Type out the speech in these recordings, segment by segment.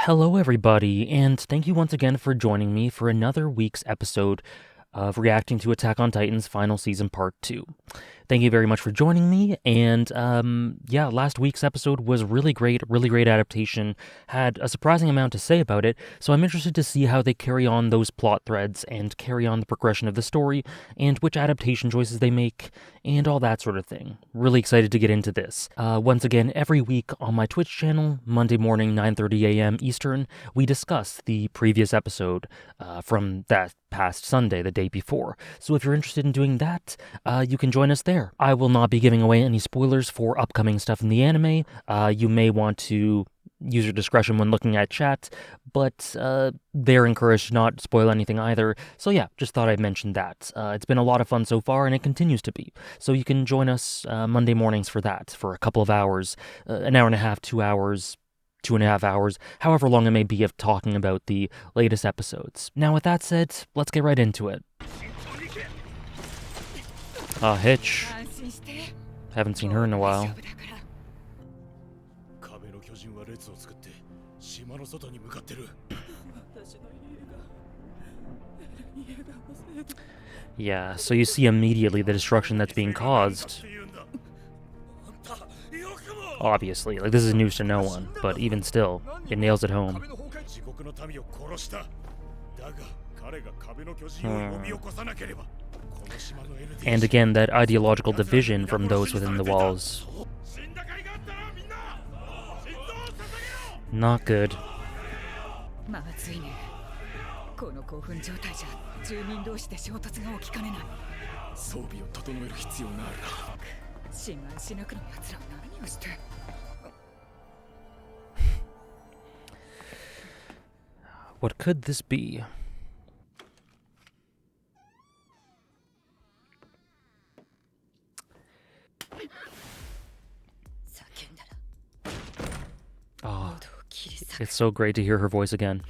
Hello, everybody, and thank you once again for joining me for another week's episode of reacting to Attack on Titan's final season part 2. Thank you very much for joining me, and last week's episode was really great adaptation, had a surprising amount to say about it, so I'm interested to see how they carry on those plot threads and carry on the progression of the story, and which adaptation choices they make, and all that sort of thing. Really excited to get into this. Once again, every week on my Twitch channel, Monday morning, 9:30 a.m. Eastern, we discuss the previous episode from that past Sunday, the day before. So if you're interested in doing that, you can join us there. I will not be giving away any spoilers for upcoming stuff in the anime. You may want to use your discretion when looking at chat, but they're encouraged to not spoil anything either. So yeah, just thought I'd mention that. It's been a lot of fun so far, and it continues to be. So you can join us Monday mornings for that, for a couple of hours, an hour and a half, 2 hours, 2.5 hours, however long it may be of talking about the latest episodes. Now with that said, let's get right into it. Hitch. Haven't seen her in a while. Yeah, so you see immediately the destruction that's being caused. Obviously, like, this is news to no one, but even still, it nails it home. And again, that ideological division from those within the walls. Not good. What could this be? Oh, it's so great to hear her voice again.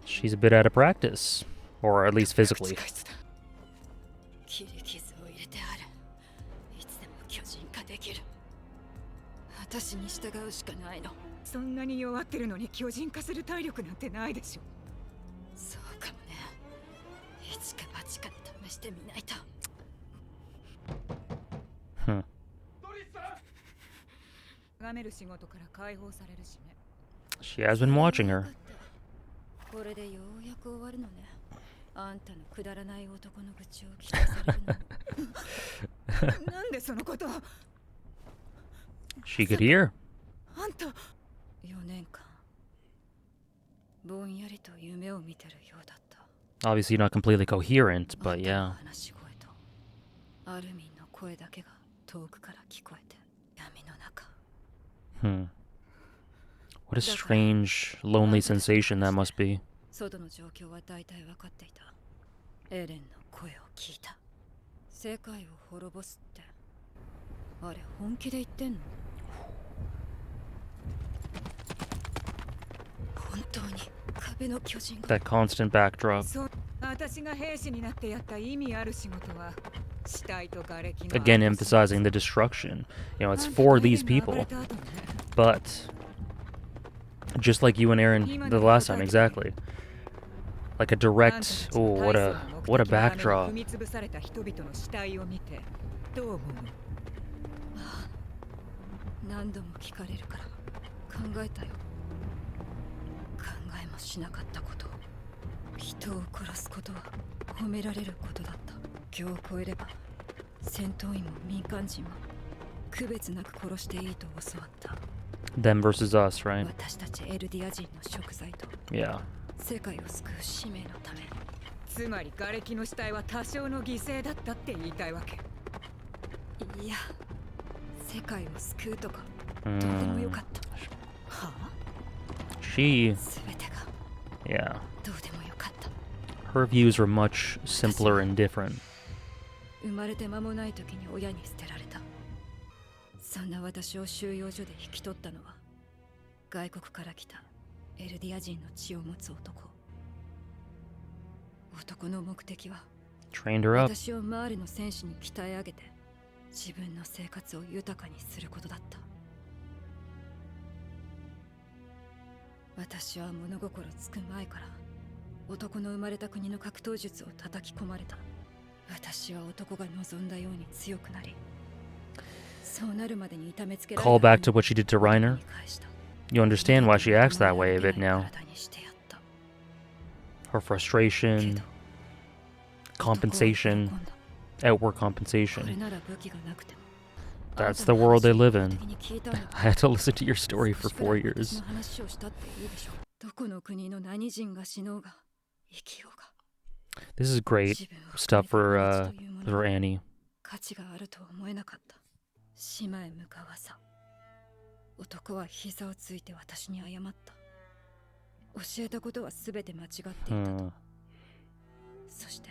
She's a bit out of practice, or at least physically. She has been watching her. She could hear. Obviously not completely coherent, but yeah. What a strange, lonely sensation that must be. That constant backdrop. Again, emphasizing the destruction. You know, it's for these people. But just like you and Aaron the last time, exactly. Like a direct, oh, what a backdrop. Them versus us, right? Yeah. She... yeah. Her views were much simpler and different. そんな私を収容所で引き取ったのは外国から来たエルディア人の血を持つ男。男の目的は Trained her up. 私をマーレの戦士に鍛え上げて自分の生活を豊かにすることだった。私は物心つく前から男の生まれた国の格闘術を叩き込まれた。私は男が望んだように強くなり、そうなるまでに痛めつけられた。 Call back to what she did to Reiner. You understand why she acts that way a bit now. Her frustration, compensation, outward compensation. That's the world they live in. I had to listen to your story for 4 years. どこの国の何人が死のうが生きようが This is great stuff for Annie. 価値があるとは思えなかった。島へ向かう朝、男は膝をついて私に謝った。教えたことは全て間違っていたと。そして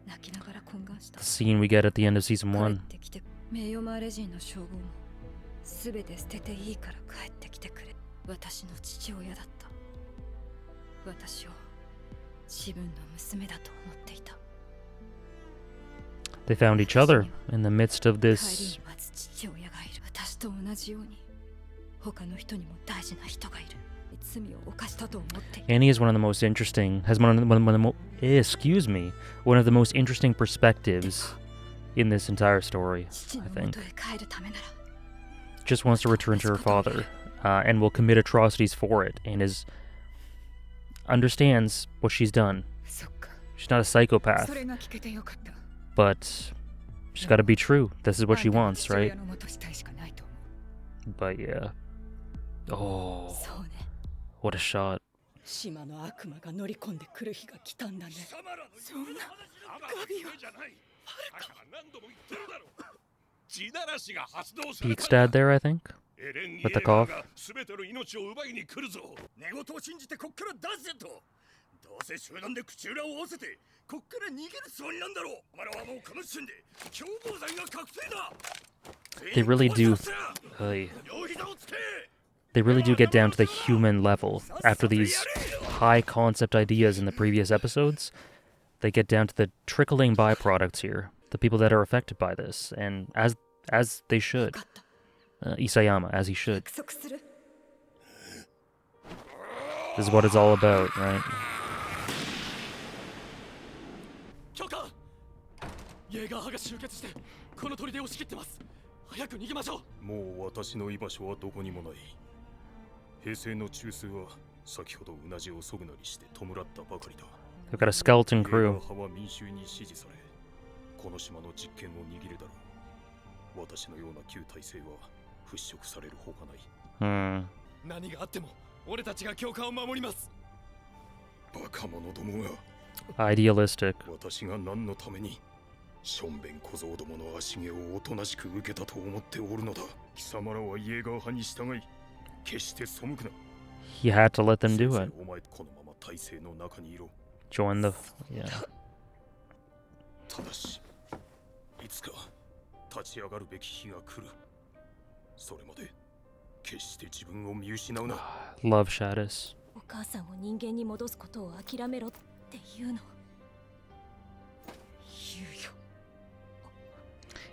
泣きながら懇願した。 The scene we get at the end of season 1. 帰ってきて、名誉マーレ人の称号も全て捨てていいから帰ってきてくれ。私の父親だった。私を自分の娘だと思っていた。 They found each other in the midst of this. 帰りに待つ父親がいる。私と同じように他の人にも大事な人がいる。罪を犯したと思っている。 Annie is one of the most interesting, has one of the most interesting perspectives in this entire story, I think. Just wants to return to her father, and will commit atrocities for it, and understands what she's done. She's not a psychopath, but she's got to be true. This is what she wants, right? But yeah. Oh, what a shot. 島の悪魔が乗り込んでくる日が来たんだね。そんなガビは Pete's dad there, I think, with the cough. 全ての命を奪いに来るぞ。寝言を信じてこっから出せと。どうせ集団で口裏を合わせてこっから逃げるつもりなんだろう。お前らはもうこの時点で共謀罪が確定だ。 They really do. They really do get down to the human level after these high concept ideas in the previous episodes. They get down to the trickling byproducts here, the people that are affected by this, and as they should. Isayama, as he should. This is what it's all about, right? イェーガー派が集結してこの砦を仕切ってます。早く逃げましょう。もう私の居場所はどこにもない。平成の中枢は先ほどうなじをそぐなりして弔ったばかりだ。 They've got a skeleton crew. 派は民衆に支持され、この島の実権を握るだろう。私のような旧体制は払拭されるほかない。何があっても俺たちが教官を守ります。バカ者どもが。 Idealistic. 私が何のためにしょんべん小僧どもの足毛をおとなしく受けたと思っておるのだ。貴様らはイエーガー派に従い、決して背くな。 He had to let them do it. お前このまま体制の中にいろ。 Join the. Yeah. ただし、いつか立ち上がるべき日が来る。それまで決して自分を見失うな。 Love Shadis. お母さんを人間に戻すことを諦めろって言うの。言うよ。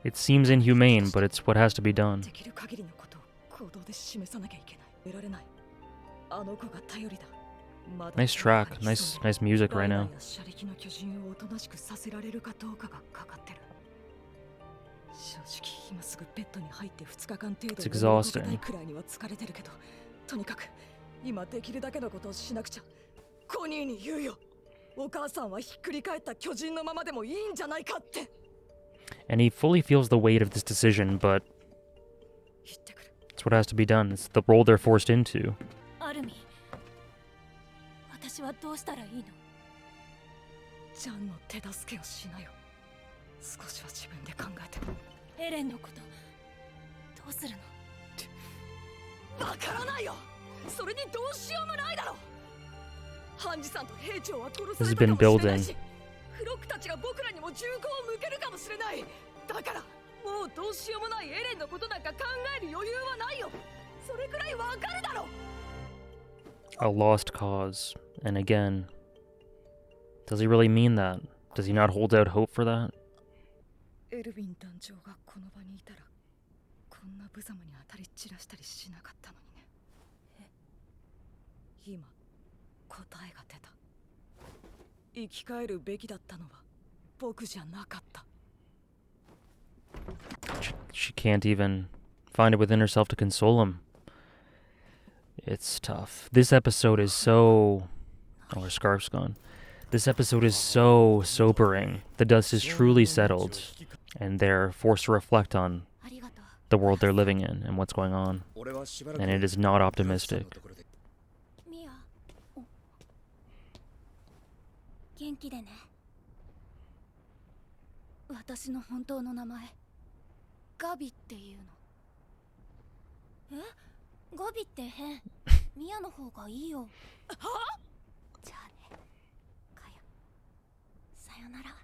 It seems inhumane, but it's what has to be done. できる限りのことを行動で示さなきゃいけない。得られない。あの子が頼りだ。 Nice track, nice music right now. 車力の巨人をおとなしくさせられるかどうかがかかってる。正直今すぐベッドに入って2日間程度 It's exhausting. 寝るくらいには疲れてるけど、とにかく今できるだけのことをしなくちゃ。コニーに言うよ。お母さんはひっくり返った巨人のままでもいいんじゃないかって。 And he fully feels the weight of this decision, but it's what has to be done. It's the role they're forced into. アルミ、私はどうしたらいいの？ジャンの手助けをしなよ。少しは自分で考えて。エレンのことどうするの？わからないよ。それにどうしようもないだろう。ハンジさんと兵長は殺されたかもしれないし、フロックたちが僕らにも銃口を向けるかもしれない。だからもうどうしようもないエレンのことなんか考える余裕はないよ。それくらいわかるだろ。 A lost cause. And again, does he really mean that? Does he not hold out hope for that? エルヴィン団長がこの場にいたらこんな無様に当たり散らしたりしなかったのにね。今答えが出た。生き返るべきだったのは僕じゃなかった。 She can't even find it within herself to console him. It's tough. This episode is so... Oh, her scarf's gone. This episode is so sobering. The dust is truly settled, and they're forced to reflect on the world they're living in and what's going on. And it is not optimistic. ミア、元気でね。私の本当の名前、ガビっていうの。え？ガビって変。ミアの方がいいよ。は？じゃあね。カヤ。さよなら、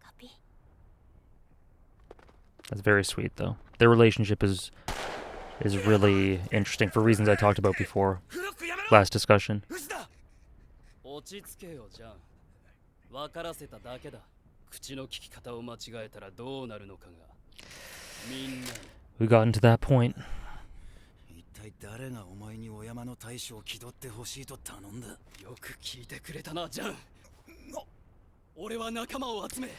ガビ。 That's very sweet, though. Their relationship is really interesting for reasons I talked about before. Last discussion. 落ち着けよ、ジャン。分からせただけだ。口の利き方を間違えたらどうなるのかが。みんな。 We got into that point. 一体誰がお前にお山の大将を気取ってほしいと頼んだ。よく聞いてくれたな、ジャン。俺は仲間を集め、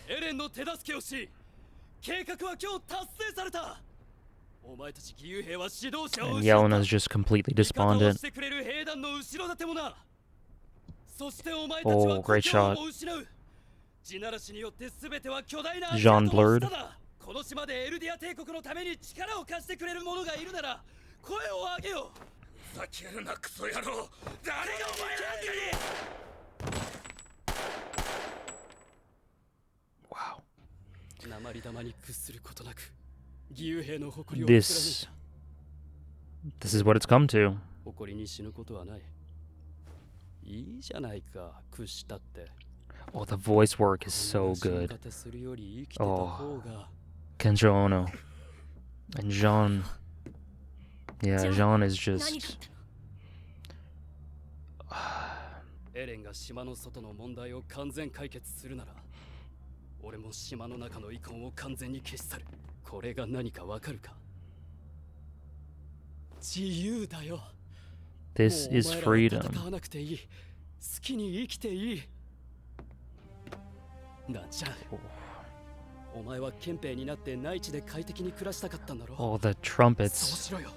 エレンの手助けをし、計画は今日達成された。お前たち義勇兵は指導者を And 失った。 Yelena's just completely 味方を despondent. してくれる兵団の後ろ盾もな。そしてお前たちは Oh, 故 great 郷 shot. を失う。地ならしによって全ては巨大な Jean 足跡の Blurred. 下だ。この島でエルディア帝国のために力を貸してくれる者がいるなら声を上げよう。ふざけるなクソ野郎。誰がお前なんかに。 Wow. 鉛玉に屈することなく義勇兵の誇りを貫い This is what it's come to. た。誇りに死ぬことはない。いいじゃないか、屈したって。 Oh, the voice work is so good. 死に方するより生きてた方が。 Kenjo Ono. And Jean. Yeah, Jean is just... エレンが島の外の問題を完全解決するなら、俺も島の中の遺恨を完全に消し去る。これが何かわかるか？自由だよ。 This is もうお前らは freedom. 戦わなくていい。好きに生きていい。なんじゃ。お前は憲兵になって内地で快適に暮らしたかったんだろ。 Oh, the そう trumpets. しろよ。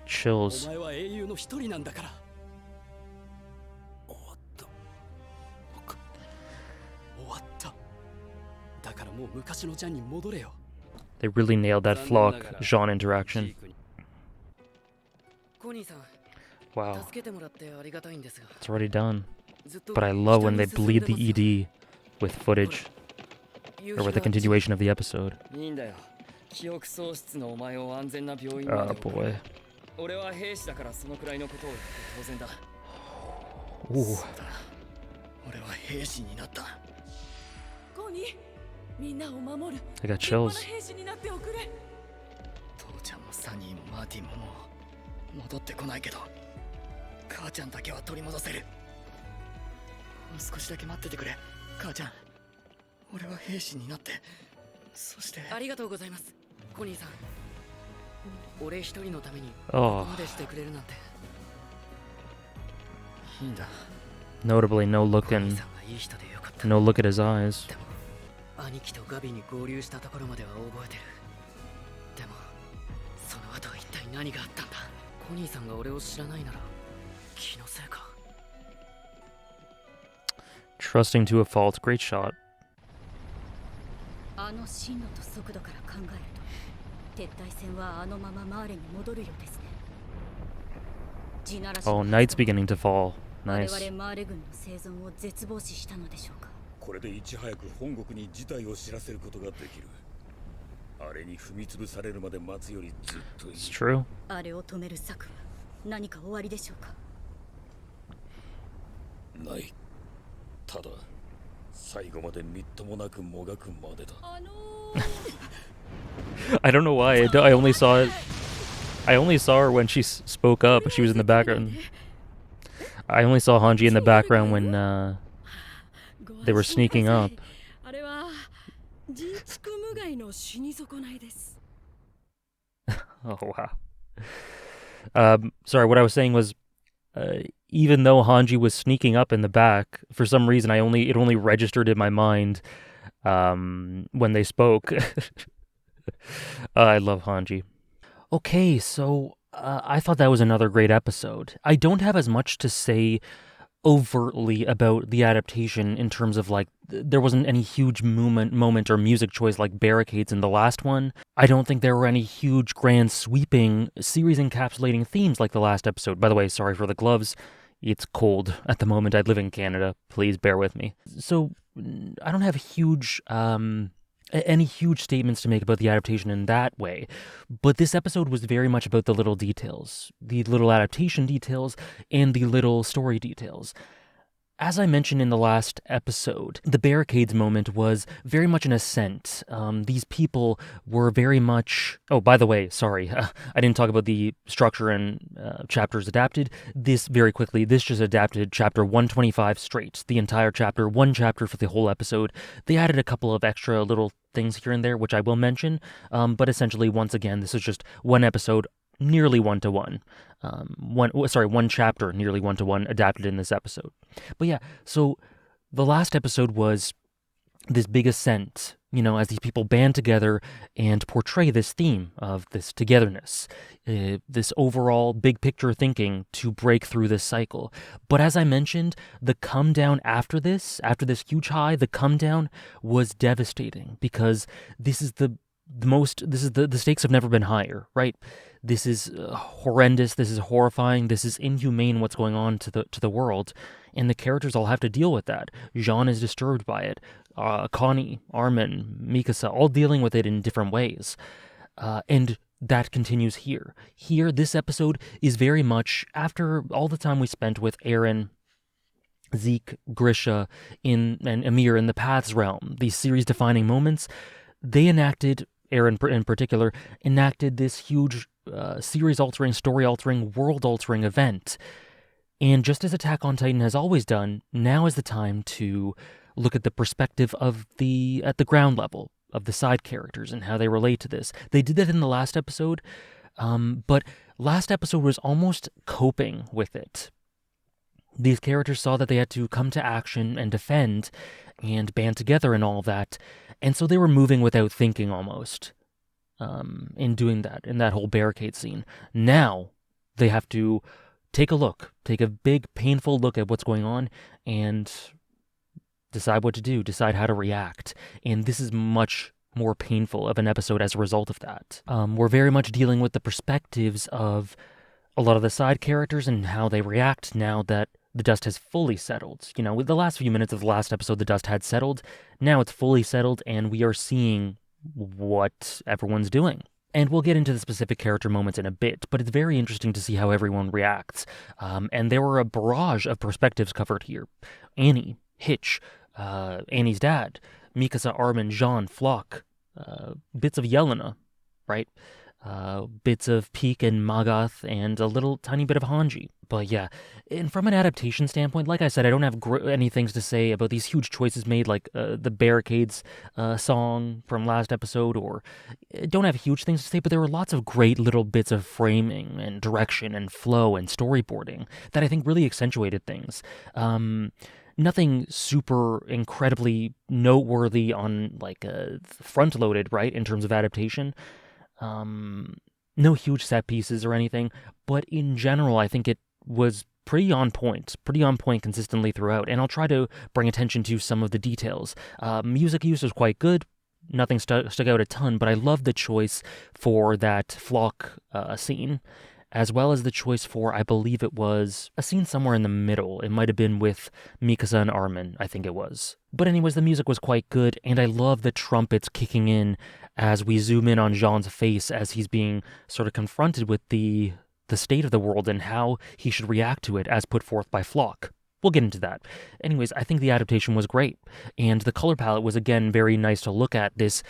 Chills. お前は英雄の一人なんだから。終わった。だからもう昔のジャンに戻れよ。 They really nailed that Flock Jean interaction. コニーさん、 Wow. 助けてもらってありがたいんですが、 It's already done. ずっと But I love when they 下に bleed 進ん the で ED with footage 夕 or 日 with the が continuation of the episode. いいんだよ。記憶喪失のお前を安全な病院ま Oh で。 boy. 俺は兵士だからそのくらいのことを言って当然だ。 Ooh. 俺は兵士になった。コニー、みんなを守る。 I got 立派 chills. な兵士になっておくれ。父ちゃんもサニーもマーティンももう戻ってこないけど、母ちゃんだけは取り戻せる。もう少しだけ待っててくれ、母ちゃん。俺は兵士になって、そしてありがとうございます、コニーさん。俺一人のためにここ Oh. までしてくれるなんて。いいんだ。 Notably, no look コニー in, さんがいい人でよかった。 no look at his eyes. でも兄貴とガビに合流したところまでは覚えてる。でもその後は一体何があったんだ。コニーさんが俺を知らないなら気のせいか。 Trusting to a fault. Great shot. あの進路と速度から考えると撤退戦はあのままマーレに戻るようですね。地ならし Oh, night's beginning to fall. 我 Nice. 々マーレ軍の生存を絶望視したのでしょうか。これでいち早く本国に事態を知らせることができる。あれに踏み潰されるまで待つよりずっといい。 It's true. あれを止める策は何か終わりでしょうか。ない。ただ最後までみっともなくもがくまでだ。I don't know why. I only saw it. I only saw her when she spoke up. She was in the background. I only saw Hanji in the background when they were sneaking up. Oh wow. Sorry, what I was saying was, even though Hanji was sneaking up in the back, for some reason it only registered in my mind when they spoke. I love Hanji. Okay, so I thought that was another great episode. I don't have as much to say overtly about the adaptation in terms of like there wasn't any huge moment or music choice like Barricades in the last one. I don't think there were any huge grand sweeping series encapsulating themes like the last episode. By the way, sorry for the gloves. It's cold at the moment. I live in Canada. Please bear with me. So I don't have any huge statements to make about the adaptation in that way, but this episode was very much about the little details, the little adaptation details, and the little story details. As I mentioned in the last episode, the Barricades moment was very much an ascent. These people were very much... Oh, by the way, sorry, I didn't talk about the structure and chapters adapted. This just adapted chapter 125 straight. The entire chapter, one chapter for the whole episode. They added a couple of extra little things here and there, which I will mention, but essentially, once again, this is just one episode, nearly one-to-one. One chapter, nearly one-to-one, adapted in this episode. But yeah, so the last episode was this big ascent, as these people band together and portray this theme of this togetherness, this overall big picture thinking to break through this cycle. But as I mentioned, the come down after this huge high, the come down was devastating because this is the stakes have never been higher, right? This is horrendous, this is horrifying, this is inhumane what's going on to the world, and the characters all have to deal with that. Jean is disturbed by it. Connie, Armin, Mikasa, all dealing with it in different ways. And that continues here. Here, this episode is very much, after all the time we spent with Eren, Zeke, Grisha, and Amir in the Paths realm, these series-defining moments, they enacted, Eren in particular, enacted this huge series-altering, story-altering, world-altering event. And just as Attack on Titan has always done, now is the time to look at the perspective of at the ground level, of the side characters and how they relate to this. They did that in the last episode, but last episode was almost coping with it. These characters saw that they had to come to action and defend and band together and all of that, and so they were moving without thinking almost in doing that, in that whole barricade scene. Now they have to take a big, painful look at what's going on and decide what to do, decide how to react. And this is much more painful of an episode as a result of that. We're very much dealing with the perspectives of a lot of the side characters and how they react now that the dust has fully settled. With the last few minutes of the last episode, the dust had settled. Now it's fully settled, and we are seeing what everyone's doing. And we'll get into the specific character moments in a bit, but it's very interesting to see how everyone reacts. And there were a barrage of perspectives covered here. Annie, Hitch, Annie's dad, Mikasa, Armin, Jean, Floch, bits of Yelena, right? Bits of Peak and Magath, and a little tiny bit of Hanji. But yeah, and from an adaptation standpoint, like I said, I don't have any things to say about these huge choices made, like the Barricades song from last episode, or don't have huge things to say, but there were lots of great little bits of framing and direction and flow and storyboarding that I think really accentuated things. Nothing super incredibly noteworthy on like front-loaded, right, in terms of adaptation. No huge set pieces or anything, but in general, I think it was pretty on point consistently throughout, and I'll try to bring attention to some of the details. Music use was quite good, nothing stuck out a ton, but I love the choice for that Floch scene, as well as the choice for, I believe it was a scene somewhere in the middle. It might have been with Mikasa and Armin, I think it was. But anyways, the music was quite good, and I love the trumpets kicking in as we zoom in on Jean's face as he's being sort of confronted with the state of the world and how he should react to it as put forth by Floch. we'll get into that. Anyways, I think the adaptation was great, and the color palette was again very nice to look at. These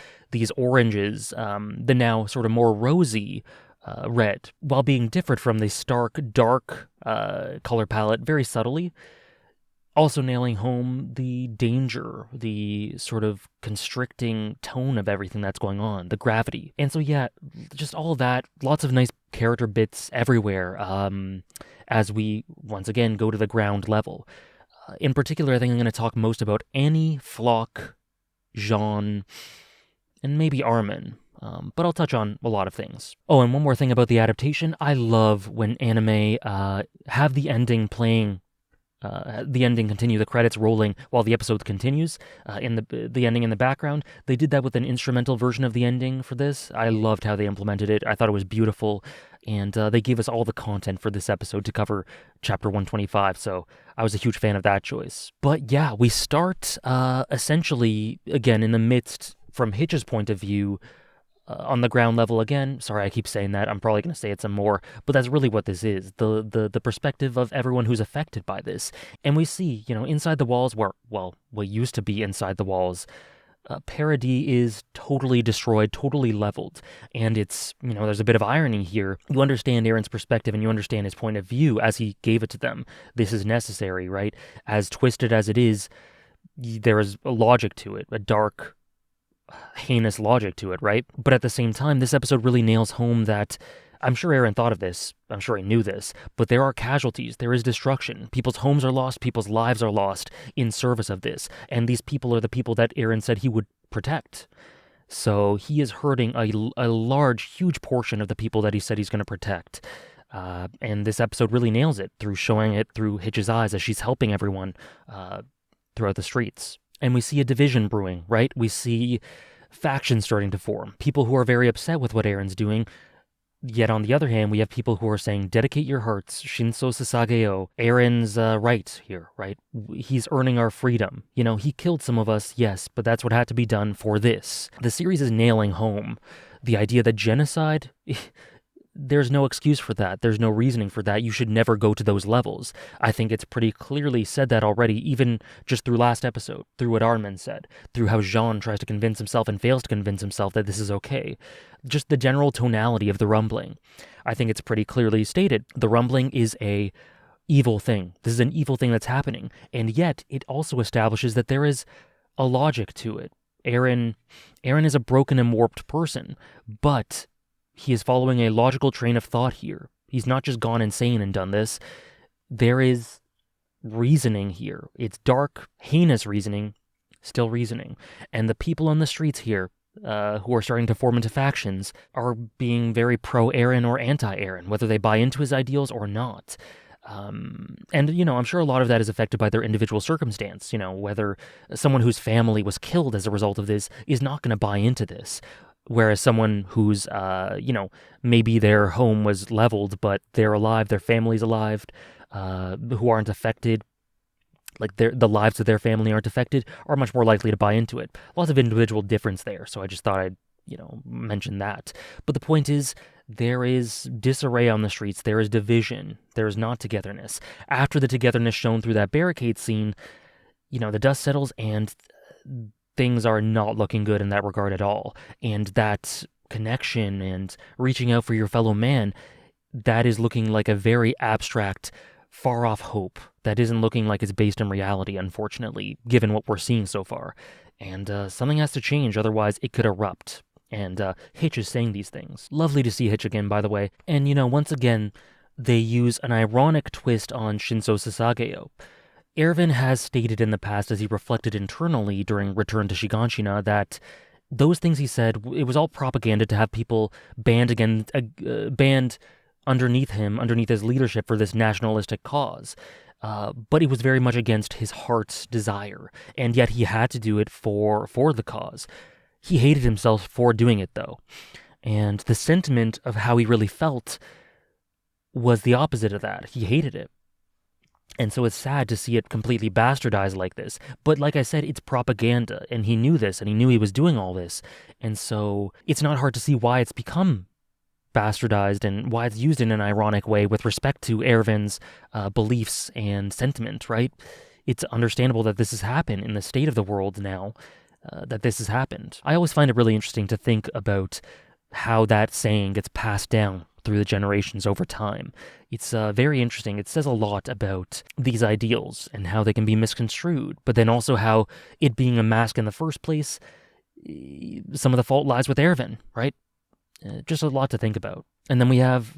oranges, the now sort of more rosy red, while being different from the stark, dark color palette very subtly. Also nailing home the danger, the sort of constricting tone of everything that's going on, the gravity. And so, yeah, just all of that, lots of nice character bits everywhere as we, once again, go to the ground level. In particular, I think I'm going to talk most about Annie, Floch, Jean, and maybe Armin. But I'll touch on a lot of things. Oh, and one more thing about the adaptation. I love when anime have the ending playing, the ending continue, the credits rolling while the episode continues, in the ending in the background. They did that with an instrumental version of the ending for this. I loved how they implemented it. I thought it was beautiful, and they gave us all the content for this episode to cover Chapter 125, so I was a huge fan of that choice. But yeah, we start essentially, again, in the midst, from Hitch's point of view, on the ground level again. Sorry, I keep saying that. I'm probably going to say it some more, but that's really what this is. The perspective of everyone who's affected by this. And we see, inside the walls what used to be inside the walls, Paradis is totally destroyed, totally leveled. And it's, there's a bit of irony here. You understand Eren's perspective and you understand his point of view as he gave it to them. This is necessary, right? As twisted as it is, there is a logic to it, a dark, heinous logic to it, right? But at the same time, this episode really nails home that, I'm sure Eren thought of this, I'm sure he knew this, but there are casualties, there is destruction. People's homes are lost, people's lives are lost in service of this, and these people are the people that Eren said he would protect. So he is hurting a large, huge portion of the people that he said he's going to protect. And this episode really nails it through showing it through Hitch's eyes as she's helping everyone throughout the streets. And we see a division brewing, right? We see factions starting to form. People who are very upset with what Eren's doing. Yet on the other hand, we have people who are saying, dedicate your hearts, Shinso Sasageo. Eren's right here, right? He's earning our freedom. He killed some of us, yes, but that's what had to be done for this. The series is nailing home the idea that genocide, there's no excuse for that. There's no reasoning for that. You should never go to those levels. I think it's pretty clearly said that already, even just through last episode, through what Armin said, through how Jean tries to convince himself and fails to convince himself that this is okay. Just the general tonality of the rumbling. I think it's pretty clearly stated. The rumbling is a evil thing. This is an evil thing that's happening. And yet, it also establishes that there is a logic to it. Eren is a broken and warped person, but he is following a logical train of thought here. He's not just gone insane and done this. There is reasoning here. It's dark, heinous reasoning, still reasoning. And the people on the streets here, who are starting to form into factions, are being very pro-Eren or anti-Eren, whether they buy into his ideals or not. And, I'm sure a lot of that is affected by their individual circumstance. Whether someone whose family was killed as a result of this is not going to buy into this. Whereas someone who's, maybe their home was leveled, but they're alive, their family's alive, who aren't affected, like the lives of their family aren't affected, are much more likely to buy into it. Lots of individual difference there, so I just thought I'd, mention that. But the point is, there is disarray on the streets, there is division, there is not togetherness. After the togetherness shown through that barricade scene, the dust settles and things are not looking good in that regard at all. And that connection and reaching out for your fellow man, that is looking like a very abstract, far-off hope that isn't looking like it's based in reality, unfortunately, given what we're seeing so far. And something has to change, otherwise it could erupt. And Hitch is saying these things. Lovely to see Hitch again, by the way. And, once again, they use an ironic twist on Shinso Sasageo. Erwin has stated in the past, as he reflected internally during Return to Shiganshina, that those things he said, it was all propaganda to have people band underneath him, underneath his leadership for this nationalistic cause. But it was very much against his heart's desire, and yet he had to do it for the cause. He hated himself for doing it, though. And the sentiment of how he really felt was the opposite of that. He hated it. And so it's sad to see it completely bastardized like this. But like I said, it's propaganda, and he knew this, and he knew he was doing all this. And so it's not hard to see why it's become bastardized and why it's used in an ironic way with respect to Erwin's beliefs and sentiment, right? It's understandable that this has happened in the state of the world now, that this has happened. I always find it really interesting to think about how that saying gets passed down through the generations over time. It's very interesting. It says a lot about these ideals and how they can be misconstrued, but then also how it being a mask in the first place, some of the fault lies with Erwin, right? Just a lot to think about. And then we have,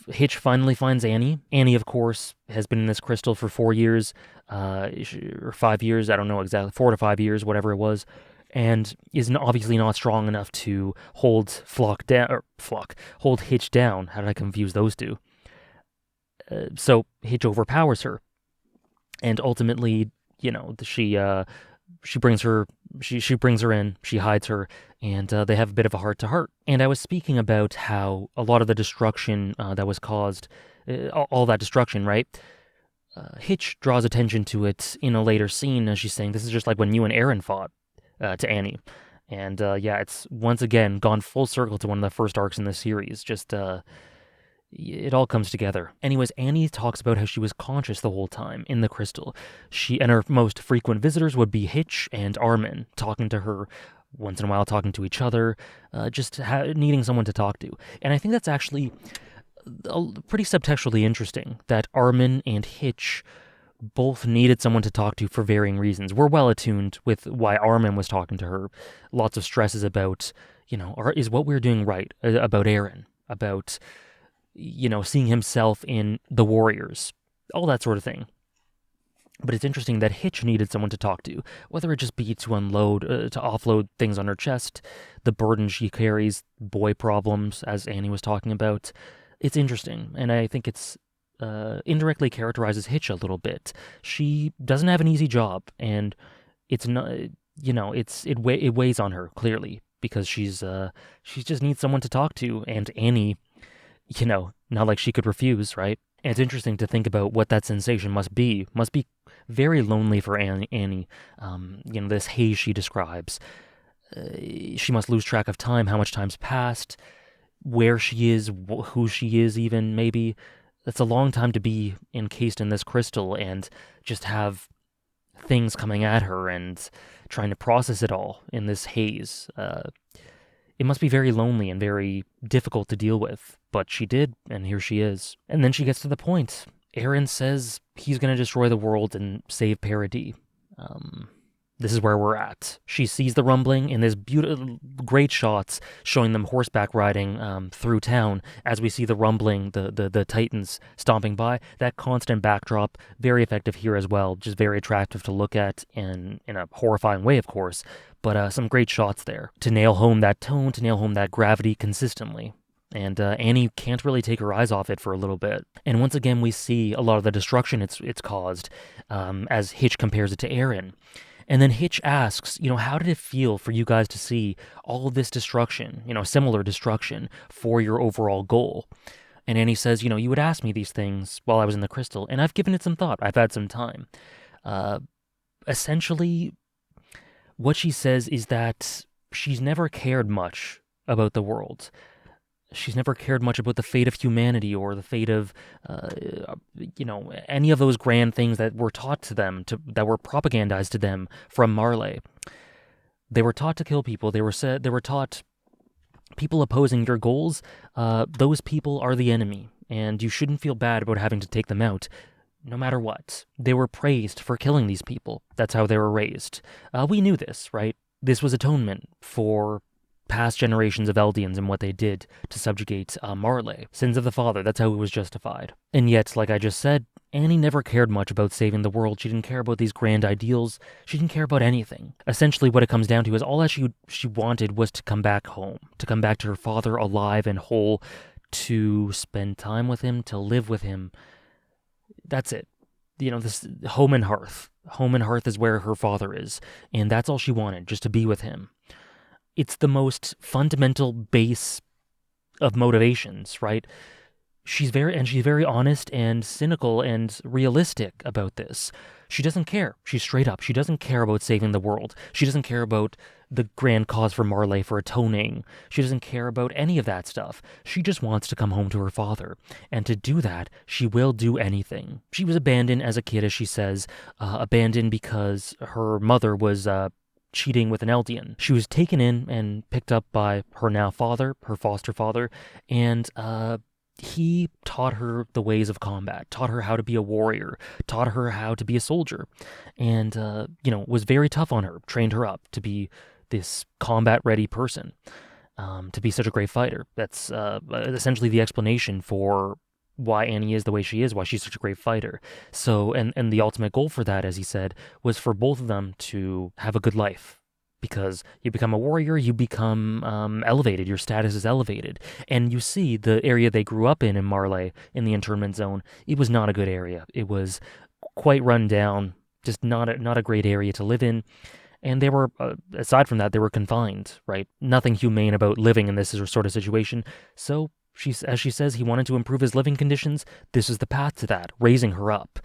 Hitch finally finds Annie. Annie, of course, has been in this crystal for 4 years, or 5 years, I don't know exactly, 4 to 5 years, whatever it was, and is obviously not strong enough to hold hold Hitch down. How did I confuse those two? So Hitch overpowers her, and ultimately, she brings her in, she hides her, and they have a bit of a heart-to-heart. And I was speaking about how a lot of the destruction that was caused, all that destruction, right? Hitch draws attention to it in a later scene as she's saying, this is just like when you and Eren fought to Annie. And it's once again gone full circle to one of the first arcs in the series. Just, it all comes together. Anyways, Annie talks about how she was conscious the whole time in the crystal. She and her most frequent visitors would be Hitch and Armin, talking to her once in a while, talking to each other, needing someone to talk to. And I think that's actually pretty subtextually interesting, that Armin and Hitch both needed someone to talk to for varying reasons. We're well attuned with why Armin was talking to her. Lots of stresses about, is what we're doing right, about Eren, about seeing himself in the warriors, all that sort of thing. But it's interesting that Hitch needed someone to talk to, whether it just be to offload things on her chest, the burden she carries, boy problems, as Annie was talking about. It's interesting, and I think it's indirectly characterizes Hitch a little bit. She doesn't have an easy job, and it's not, it weighs on her, clearly, because she just needs someone to talk to, and Annie, not like she could refuse, right? And it's interesting to think about what that sensation must be. Must be very lonely for Annie. This haze she describes. She must lose track of time, how much time's passed, where she is, who she is even, maybe. That's a long time to be encased in this crystal and just have things coming at her and trying to process it all in this haze. It must be very lonely and very difficult to deal with, but she did, and here she is. And then she gets to the point. Eren says he's going to destroy the world and save Paradis. This is where we're at. She sees the rumbling in this beautiful, great shots showing them horseback riding through town as we see the rumbling, the Titans stomping by. That constant backdrop, very effective here as well, just very attractive to look at in a horrifying way, of course, but some great shots there to nail home that tone, to nail home that gravity consistently. And Annie can't really take her eyes off it for a little bit. And once again, we see a lot of the destruction it's caused as Hitch compares it to Eren. And then Hitch asks, how did it feel for you guys to see all of this destruction, similar destruction for your overall goal? And Annie says, you would ask me these things while I was in the crystal, and I've given it some thought. I've had some time. Essentially, what she says is that she's never cared much about the world. She's never cared much about the fate of humanity or the fate of, any of those grand things that were taught to them, that were propagandized to them from Marley. They were taught to kill people. They were taught people opposing your goals. Those people are the enemy, and you shouldn't feel bad about having to take them out, no matter what. They were praised for killing these people. That's how they were raised. We knew this, right? This was atonement for past generations of Eldians and what they did to subjugate Marley. Sins of the father, that's how it was justified. And yet, like I just said, Annie never cared much about saving the world. She didn't care about these grand ideals. She didn't care about anything. Essentially, what it comes down to is all that she wanted was to come back home, to come back to her father alive and whole, to spend time with him, to live with him. That's it. This home and hearth. Home and hearth is where her father is. And that's all she wanted, just to be with him. It's the most fundamental base of motivations, right? She's very honest and cynical and realistic about this. She doesn't care. She's straight up. She doesn't care about saving the world. She doesn't care about the grand cause for Marley for atoning. She doesn't care about any of that stuff. She just wants to come home to her father. And to do that, she will do anything. She was abandoned as a kid, as she says, abandoned because her mother was cheating with an Eldian. She was taken in and picked up by her now father, her foster father, and he taught her the ways of combat, taught her how to be a warrior, taught her how to be a soldier, and, was very tough on her, trained her up to be this combat-ready person, to be such a great fighter. That's essentially the explanation for why Annie is the way she is, why she's such a great fighter. So, and the ultimate goal for that, as he said, was for both of them to have a good life. Because you become a warrior, you become elevated, your status is elevated. And you see the area they grew up in Marley, in the internment zone, it was not a good area. It was quite run down, just not a great area to live in. And they were, aside from that, they were confined, right? Nothing humane about living in this sort of situation. So, as she says, he wanted to improve his living conditions. This is the path to that, raising her up.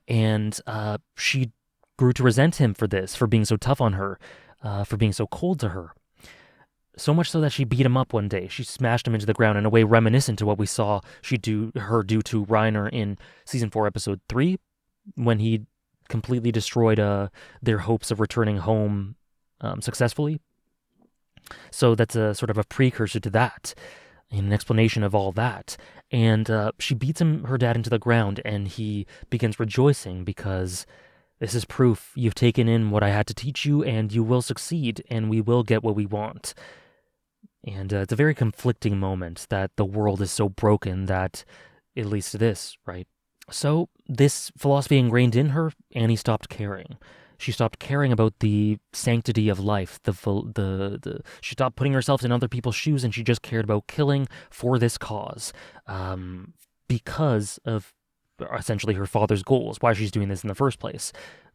And she grew to resent him for this, for being so tough on her, for being so cold to her. So much so that she beat him up one day. She smashed him into the ground in a way reminiscent to what we saw her do to Reiner in Season 4, Episode 3, when he completely destroyed their hopes of returning home successfully. So that's a sort of a precursor to that, an explanation of all that. And she beats her dad into the ground, and he begins rejoicing because this is proof you've taken in what I had to teach you, and you will succeed, and we will get what we want. And it's a very conflicting moment that the world is so broken that it leads to this, right? So this philosophy ingrained in her, Annie stopped caring. She stopped caring about the sanctity of life. She stopped putting herself in other people's shoes, and she just cared about killing for this cause, because of essentially her father's goals. Why she's doing this in the first place.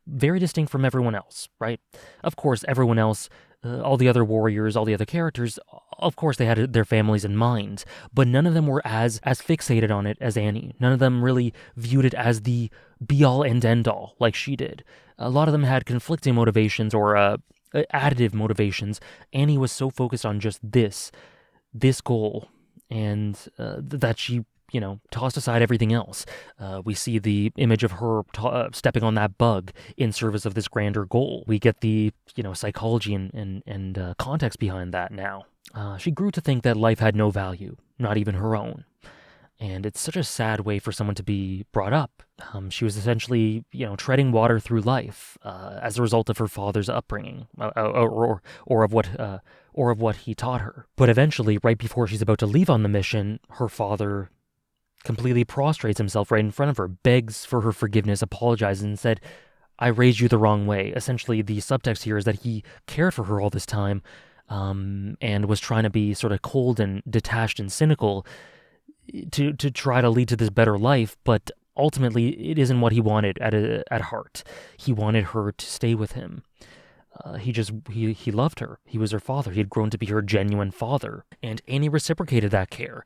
Very distinct from everyone else, right? Of course, everyone else, all the other warriors, all the other characters, of course they had their families in mind, but none of them were as fixated on it as Annie. None of them really viewed it as the be-all and end-all like she did. A lot of them had conflicting motivations or additive motivations. Annie was so focused on just this goal, and that she tossed aside everything else. We see the image of her stepping on that bug in service of this grander goal. We get the, psychology and context behind that now. She grew to think that life had no value, not even her own. And it's such a sad way for someone to be brought up. She was essentially, treading water through life as a result of her father's upbringing, or of what he taught her. But eventually, right before she's about to leave on the mission, her father completely prostrates himself right in front of her, begs for her forgiveness, apologizes, and said, I raised you the wrong way. Essentially, the subtext here is that he cared for her all this time, and was trying to be sort of cold and detached and cynical to try to lead to this better life, but ultimately it isn't what he wanted at heart. He wanted her to stay with him. He loved her. He was her father. He had grown to be her genuine father, and Annie reciprocated that care.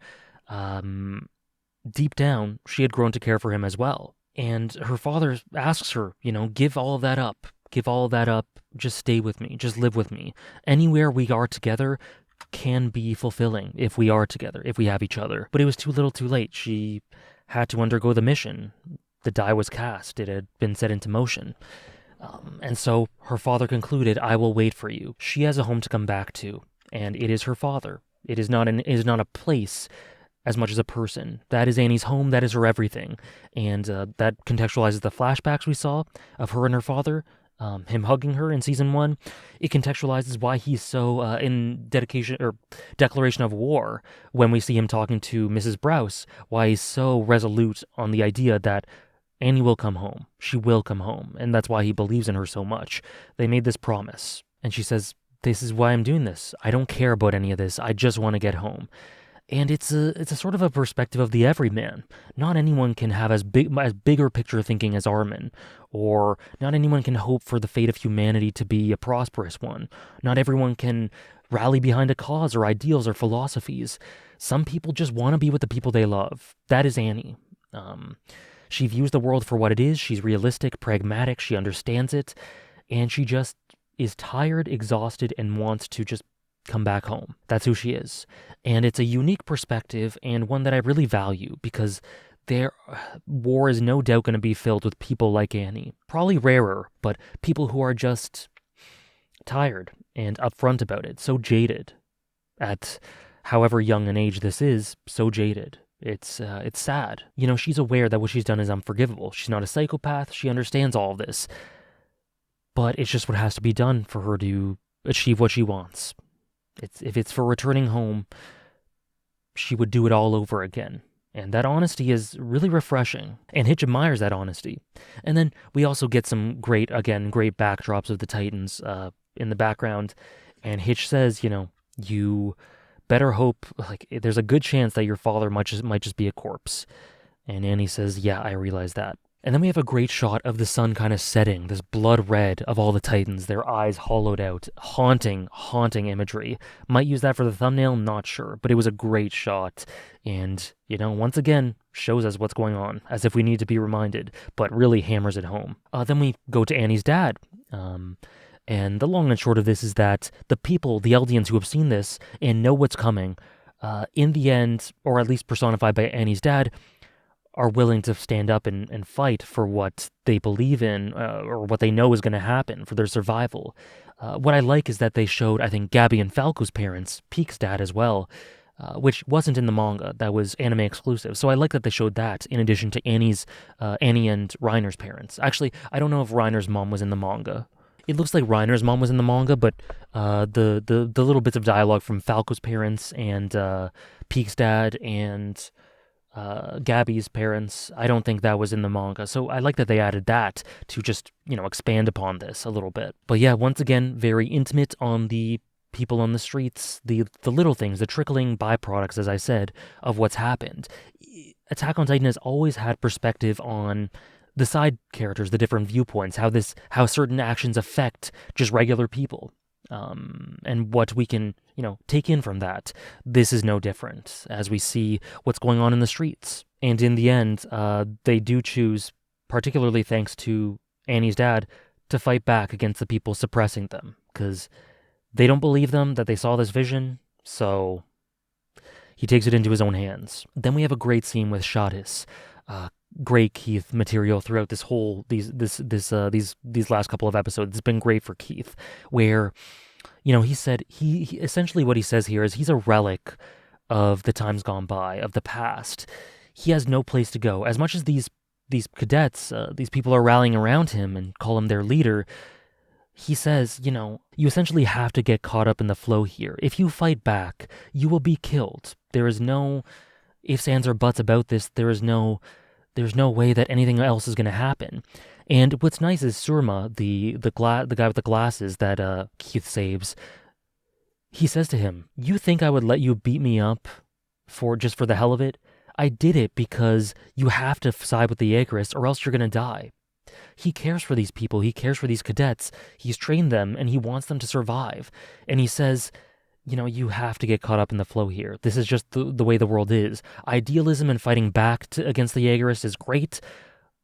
Deep down, she had grown to care for him as well. And her father asks her, give all of that up. Give all of that up. Just stay with me. Just live with me. Anywhere we are together can be fulfilling if we are together, if we have each other. But it was too little too late. She had to undergo the mission. The die was cast. It had been set into motion. And so her father concluded, I will wait for you. She has a home to come back to, and it is her father. It is not a place as much as a person. That is Annie's home, that is her everything. And that contextualizes the flashbacks we saw of her and her father, him hugging her in Season 1. It contextualizes why he's so in declaration of war, when we see him talking to Mrs. Browse, why he's so resolute on the idea that Annie will come home. She will come home, and that's why he believes in her so much. They made this promise, and she says, this is why I'm doing this. I don't care about any of this. I just want to get home. And it's a sort of a perspective of the everyman. Not anyone can have as bigger picture thinking as Armin, or not anyone can hope for the fate of humanity to be a prosperous one. Not everyone can rally behind a cause or ideals or philosophies. Some people just want to be with the people they love. That is Annie. She views the world for what it is. She's realistic, pragmatic, she understands it, and she just is tired, exhausted, and wants to just come back home. That's who she is. And it's a unique perspective and one that I really value because war is no doubt going to be filled with people like Annie. Probably rarer, but people who are just tired and upfront about it, so jaded. At however young an age this is, so jaded. It's sad. You know, she's aware that what she's done is unforgivable. She's not a psychopath. She understands all of this. But it's just what has to be done for her to achieve what she wants. If it's for returning home, she would do it all over again. And that honesty is really refreshing. And Hitch admires that honesty. And then we also get some great backdrops of the Titans in the background. And Hitch says, you know, you better hope, like, there's a good chance that your father might just be a corpse. And Annie says, yeah, I realize that. And then we have a great shot of the sun kind of setting, this blood red of all the Titans, their eyes hollowed out, haunting imagery. Might use that for the thumbnail, not sure, but it was a great shot. And, you know, once again, shows us what's going on, as if we need to be reminded, but really hammers it home. Then we go to Annie's dad. And the long and short of this is that the people, the Eldians who have seen this and know what's coming, in the end, or at least personified by Annie's dad, are willing to stand up and fight for what they believe in or what they know is going to happen for their survival. What I like is that they showed, I think, Gabby and Falco's parents, Peek's dad as well, which wasn't in the manga. That was anime exclusive. So I like that they showed that in addition to Annie and Reiner's parents. Actually, I don't know if Reiner's mom was in the manga. It looks like Reiner's mom was in the manga, but the little bits of dialogue from Falco's parents and Peek's dad and Gabby's parents, I don't think that was in the manga. So I like that they added that to just, you know, expand upon this a little bit. But yeah, once again, very intimate on the people on the streets, the little things, the trickling byproducts, as I said, of what's happened. Attack on Titan has always had perspective on the side characters, the different viewpoints, how certain actions affect just regular people. And what we can, you know, take in from that. This is no different as we see what's going on in the streets. And in the end, they do choose, particularly thanks to Annie's dad, to fight back against the people suppressing them, because they don't believe them that they saw this vision, so he takes it into his own hands. Then we have a great scene with Shadis. Great Keith material throughout these last couple of episodes. It's been great for Keith, where, you know, he said he essentially what he says here is he's a relic of the times gone by, of the past. He has no place to go. As much as these cadets, these people are rallying around him and call him their leader, he says, you know, you essentially have to get caught up in the flow here. If you fight back, you will be killed. There is no ifs, ands, or buts about this. There's no way that anything else is going to happen. And what's nice is Surma, the guy with the glasses that Keith saves, he says to him, you think I would let you beat me up for the hell of it? I did it because you have to side with the Jaegerists or else you're going to die. He cares for these people. He cares for these cadets. He's trained them and he wants them to survive. And he says, you know, you have to get caught up in the flow here. This is just the way the world is. Idealism and fighting back against the Jaegerists is great,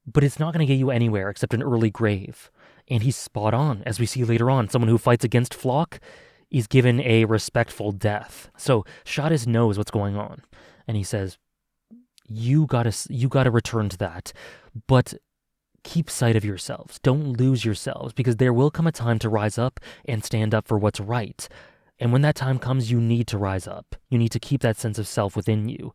but it's not going to get you anywhere except an early grave. And he's spot on. As we see later on, someone who fights against Floch is given a respectful death. So Shadis knows what's going on. And he says, you gotta return to that. But keep sight of yourselves. Don't lose yourselves, because there will come a time to rise up and stand up for what's right. And when that time comes, you need to rise up. You need to keep that sense of self within you.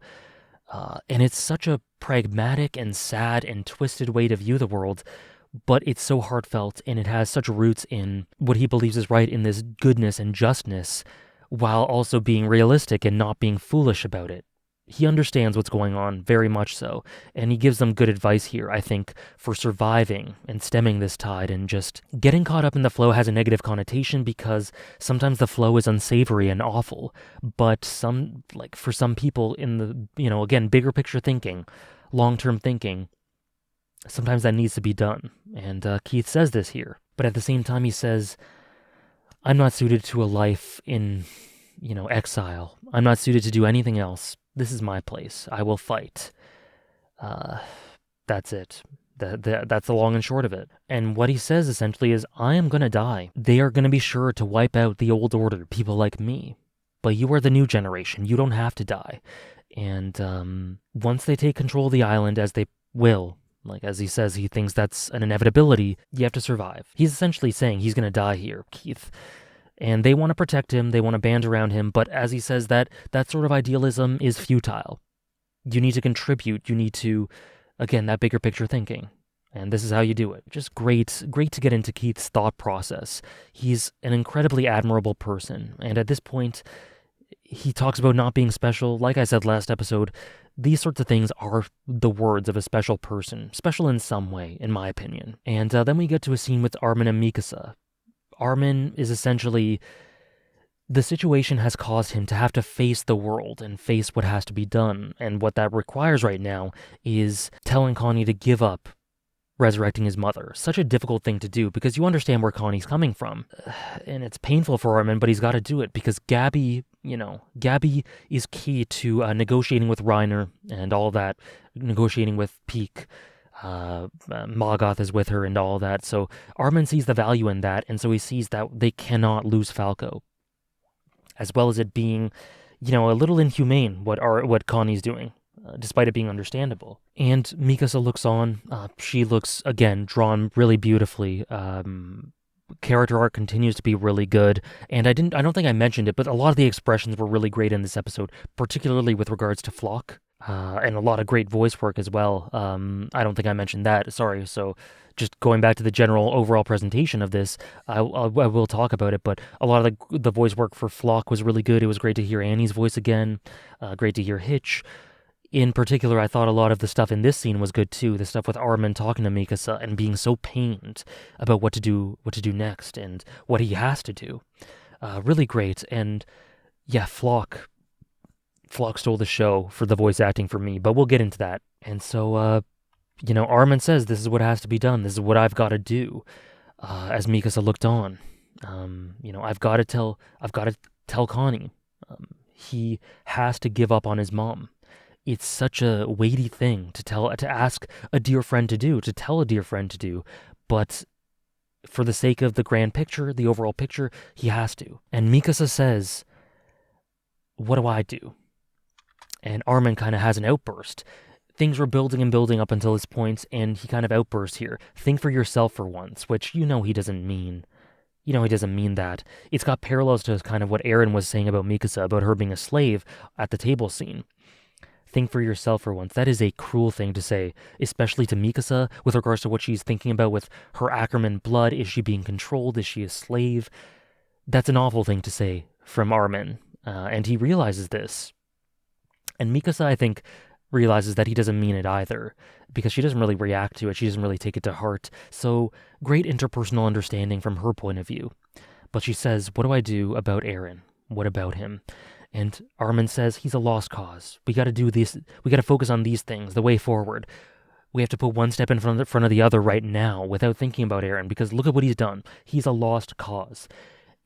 And it's such a pragmatic and sad and twisted way to view the world, but it's so heartfelt, and it has such roots in what he believes is right, in this goodness and justness, while also being realistic and not being foolish about it. He understands what's going on, very much so, and he gives them good advice here, I think, for surviving and stemming this tide. And just getting caught up in the flow has a negative connotation because sometimes the flow is unsavory and awful, but for some people in the, you know, again, bigger picture thinking, long-term thinking, sometimes that needs to be done. And Keith says this here, but at the same time he says, I'm not suited to a life in, you know, exile. I'm not suited to do anything else. This is my place. I will fight. That's it. That's the long and short of it. And what he says essentially is, I am going to die. They are going to be sure to wipe out the old order, people like me. But you are the new generation. You don't have to die. And once they take control of the island, as they will, like as he says, he thinks that's an inevitability, you have to survive. He's essentially saying he's going to die here, Keith. And they want to protect him, they want to band around him, but as he says, that sort of idealism is futile. You need to contribute, you need to, again, that bigger picture thinking. And this is how you do it. Just great to get into Keith's thought process. He's an incredibly admirable person, and at this point, he talks about not being special. Like I said last episode, these sorts of things are the words of a special person. Special in some way, in my opinion. And then we get to a scene with Armin and Mikasa. Armin is essentially... The situation has caused him to have to face the world and face what has to be done. And what that requires right now is telling Connie to give up resurrecting his mother. Such a difficult thing to do because you understand where Connie's coming from. And it's painful for Armin, but he's got to do it because Gabby is key to negotiating with Reiner and all that, negotiating with Peak. Magath is with her and all that. So Armin sees the value in that, and so he sees that they cannot lose Falco. As well as it being, a little inhumane what Connie's doing, despite it being understandable. And Mikasa looks on. She looks, again, drawn really beautifully. Character art continues to be really good. And I don't think I mentioned it, but a lot of the expressions were really great in this episode, particularly with regards to Floch. And a lot of great voice work as well. I don't think I mentioned that. Sorry. So just going back to the general overall presentation of this, I will talk about it, but a lot of the voice work for Floch was really good. It was great to hear Annie's voice again. Great to hear Hitch. In particular, I thought a lot of the stuff in this scene was good too. The stuff with Armin talking to Mikasa and being so pained about what to do next and what he has to do. Really great. And yeah, Floch stole the show for the voice acting for me, but we'll get into that. And so, Armin says, this is what has to be done. This is what I've got to do. As Mikasa looked on, I've got to tell Connie. He has to give up on his mom. It's such a weighty thing to ask a dear friend to do, to tell a dear friend to do, but for the sake of the grand picture, the overall picture, he has to. And Mikasa says, what do I do? And Armin kind of has an outburst. Things were building and building up until this point, and he kind of outbursts here. Think for yourself for once, which he doesn't mean. He doesn't mean that. It's got parallels to kind of what Eren was saying about Mikasa, about her being a slave at the table scene. Think for yourself for once. That is a cruel thing to say, especially to Mikasa, with regards to what she's thinking about with her Ackerman blood. Is she being controlled? Is she a slave? That's an awful thing to say from Armin, and he realizes this. And Mikasa, I think, realizes that he doesn't mean it either, because she doesn't really react to it. She doesn't really take it to heart. So, great interpersonal understanding from her point of view. But she says, what do I do about Eren? What about him? And Armin says, he's a lost cause. We got to do this. We got to focus on these things, the way forward. We have to put one step in front of the other right now without thinking about Eren, because look at what he's done. He's a lost cause.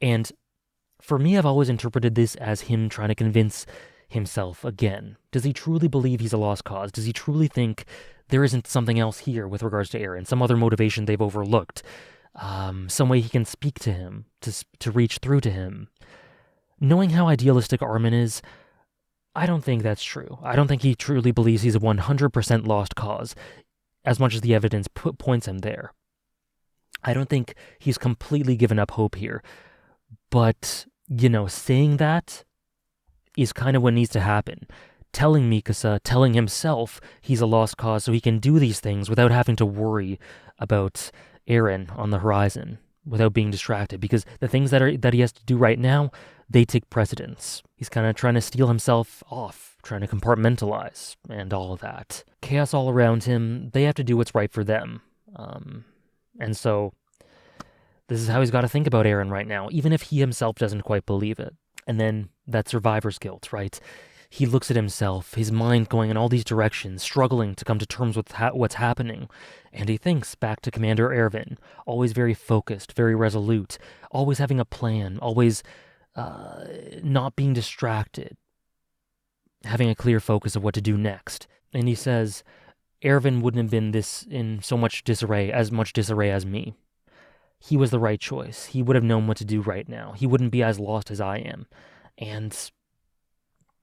And for me, I've always interpreted this as him trying to convince himself again. Does he truly believe he's a lost cause? Does he truly think there isn't something else here with regards to Eren, some other motivation they've overlooked, some way he can speak to him, to reach through to him? Knowing how idealistic Armin is, I don't think that's true. I don't think he truly believes he's a 100% lost cause, as much as the evidence points him there. I don't think he's completely given up hope here. But, saying that is kind of what needs to happen. Telling Mikasa, telling himself he's a lost cause so he can do these things without having to worry about Eren on the horizon, without being distracted, because the things that he has to do right now, they take precedence. He's kind of trying to steal himself off, trying to compartmentalize, and all of that. Chaos all around him, they have to do what's right for them. And so, this is how he's got to think about Eren right now, even if he himself doesn't quite believe it. And then, that survivor's guilt, right? He looks at himself, his mind going in all these directions, struggling to come to terms with what's happening. And he thinks back to Commander Erwin, always very focused, very resolute, always having a plan, always not being distracted, having a clear focus of what to do next. And he says, Erwin wouldn't have been in so much disarray as me. He was the right choice. He would have known what to do right now. He wouldn't be as lost as I am. And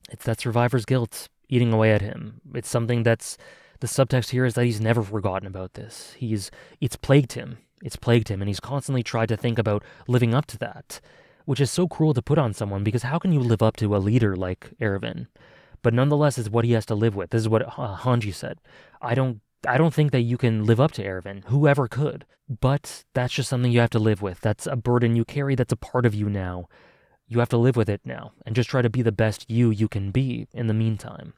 it's that survivor's guilt eating away at him. It's something that's, the subtext here is that he's never forgotten about this. It's plagued him. It's plagued him, and he's constantly tried to think about living up to that, which is so cruel to put on someone, because how can you live up to a leader like Erwin? But nonetheless, it's what he has to live with. This is what Hanji said. I don't think that you can live up to Erwin. Whoever could. But that's just something you have to live with. That's a burden you carry. That's a part of you now. You have to live with it now, and just try to be the best you can be in the meantime.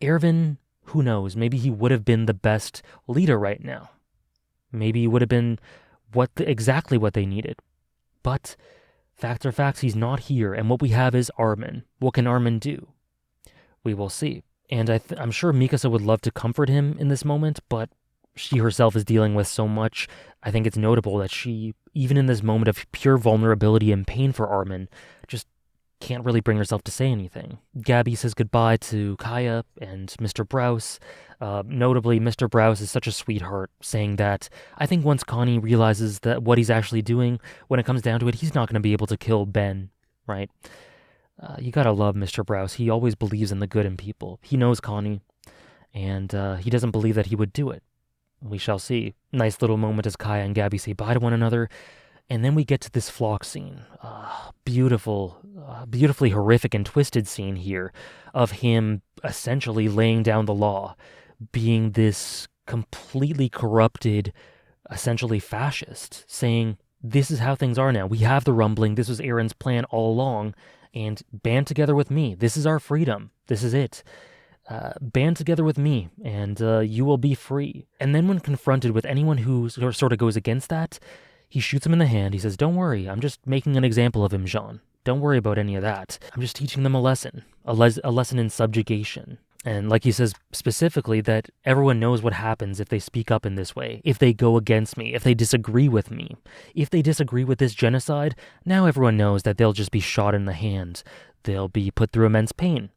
Erwin, who knows? Maybe he would have been the best leader right now. Maybe he would have been exactly what they needed. But facts are facts. He's not here, and what we have is Armin. What can Armin do? We will see. And I'm sure Mikasa would love to comfort him in this moment, but she herself is dealing with so much. I think it's notable that she, even in this moment of pure vulnerability and pain for Armin, just can't really bring herself to say anything. Gabby says goodbye to Kaya and Mr. Browse. Notably, Mr. Browse is such a sweetheart, saying that I think once Connie realizes that what he's actually doing, when it comes down to it, he's not going to be able to kill Ben, right? You gotta love Mr. Browse. He always believes in the good in people. He knows Connie, and he doesn't believe that he would do it. We shall see. Nice little moment as Kaya and Gabby say bye to one another, and then we get to this flock scene. Beautifully horrific and twisted scene here of him essentially laying down the law, being this completely corrupted, essentially fascist, saying, this is how things are now. We have the rumbling. This was Eren's plan all along. And band together with me. This is our freedom. This is it. Band together with me, and you will be free. And then when confronted with anyone who sort of goes against that, he shoots him in the hand. He says, don't worry, I'm just making an example of him, Jean. Don't worry about any of that. I'm just teaching them a lesson. A lesson in subjugation. And like he says specifically that everyone knows what happens if they speak up in this way, if they go against me, if they disagree with me. If they disagree with this genocide, now everyone knows that they'll just be shot in the hand. They'll be put through immense pain.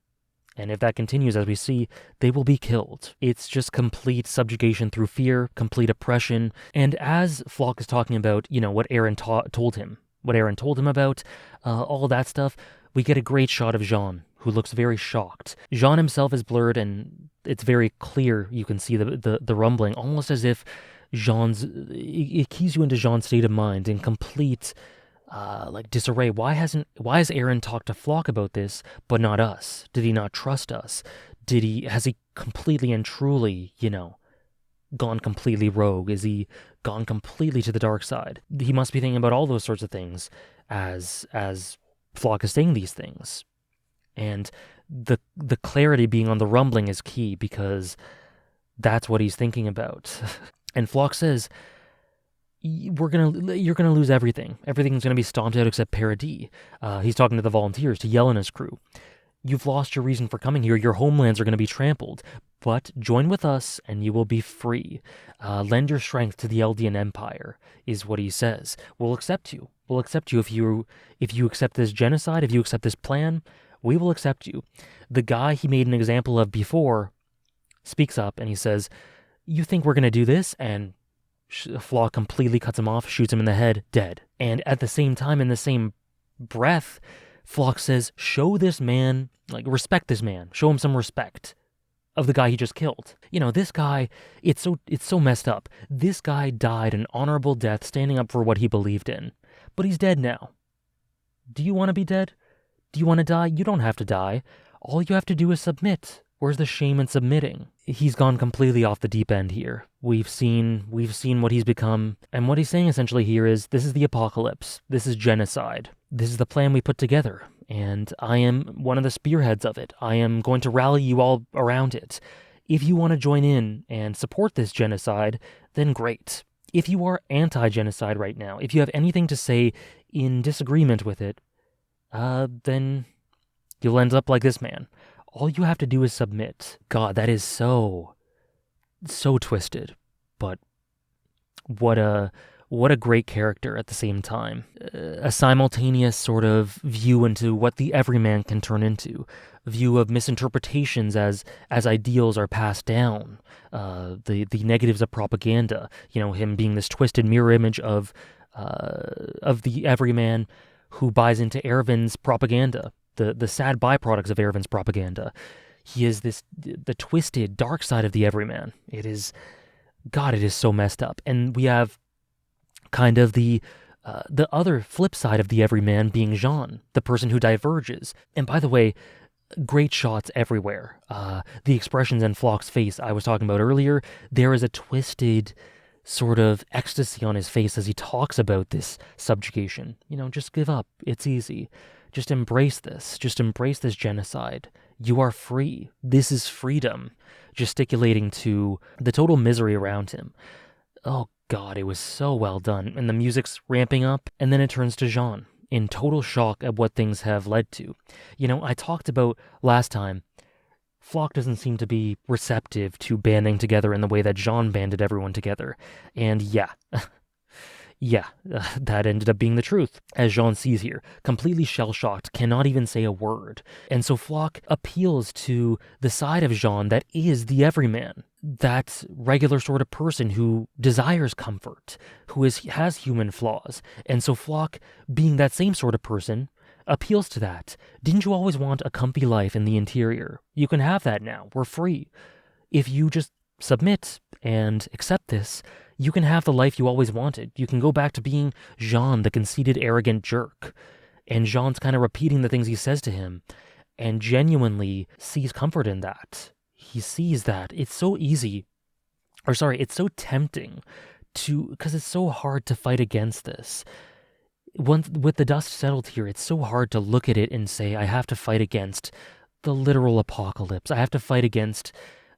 And if that continues, as we see, they will be killed. It's just complete subjugation through fear, complete oppression. And as Flock is talking about, what Eren told him about, all that stuff, we get a great shot of Jean, who looks very shocked. Jean himself is blurred, and it's very clear you can see the rumbling, almost as if it keys you into Jean's state of mind in complete disarray. Why has Eren talked to Flock about this, but not us? Did he not trust us? Has he completely and truly, gone completely rogue? Is he gone completely to the dark side? He must be thinking about all those sorts of things as Flock is saying these things. And the clarity being on the rumbling is key, because that's what he's thinking about. And Flock says, you're gonna lose everything. Everything's gonna be stomped out except Paradis. He's talking to the volunteers, to Yelena's crew. You've lost your reason for coming here. Your homelands are gonna be trampled. But join with us and you will be free. Lend your strength to the Eldian Empire, is what he says. We'll accept you. We'll accept you if you accept this genocide, if you accept this plan. We will accept you. The guy he made an example of before speaks up and he says, you think we're going to do this? And Flock completely cuts him off, shoots him in the head, dead. And at the same time, in the same breath, Flock says, show this man, respect this man. Show him some respect of the guy he just killed. This guy, it's so messed up. This guy died an honorable death standing up for what he believed in. But he's dead now. Do you want to be dead? Do you want to die? You don't have to die. All you have to do is submit. Where's the shame in submitting? He's gone completely off the deep end here. We've seen what he's become, and what he's saying essentially here is, this is the apocalypse. This is genocide. This is the plan we put together, and I am one of the spearheads of it. I am going to rally you all around it. If you want to join in and support this genocide, then great. If you are anti-genocide right now, if you have anything to say in disagreement with it, then you'll end up like this man. All you have to do is submit. God, that is so twisted. But what a what a great character at the same time. A simultaneous sort of view into what the everyman can turn into, a view of misinterpretations as ideals are passed down, the negatives of propaganda, him being this twisted mirror image of the everyman who buys into Erwin's propaganda, the sad byproducts of Erwin's propaganda. He is the twisted, dark side of the everyman. It is so messed up. And we have kind of the other flip side of the everyman being Jean, the person who diverges. And by the way, great shots everywhere. The expressions in Floch's face I was talking about earlier, there is a twisted sort of ecstasy on his face as he talks about this subjugation. Just give up. It's easy. Just embrace this. Just embrace this genocide. You are free. This is freedom. Gesticulating to the total misery around him. Oh God, it was so well done. And the music's ramping up, and then it turns to Jean, in total shock at what things have led to. I talked about last time, Floch doesn't seem to be receptive to banding together in the way that Jean banded everyone together. And yeah, that ended up being the truth, as Jean sees here, completely shell-shocked, cannot even say a word. And so Floch appeals to the side of Jean that is the everyman, that regular sort of person who desires comfort, who has human flaws. And so Floch, being that same sort of person, appeals to that. Didn't you always want a comfy life in the interior? You can have that now. We're free. If you just submit and accept this, you can have the life you always wanted. You can go back to being Jean, the conceited, arrogant jerk. And Jean's kind of repeating the things he says to him and genuinely sees comfort in that. He sees that. It's so easy, it's so tempting because it's so hard to fight against this. With the dust settled here, it's so hard to look at it and say, I have to fight against the literal apocalypse. I have to fight against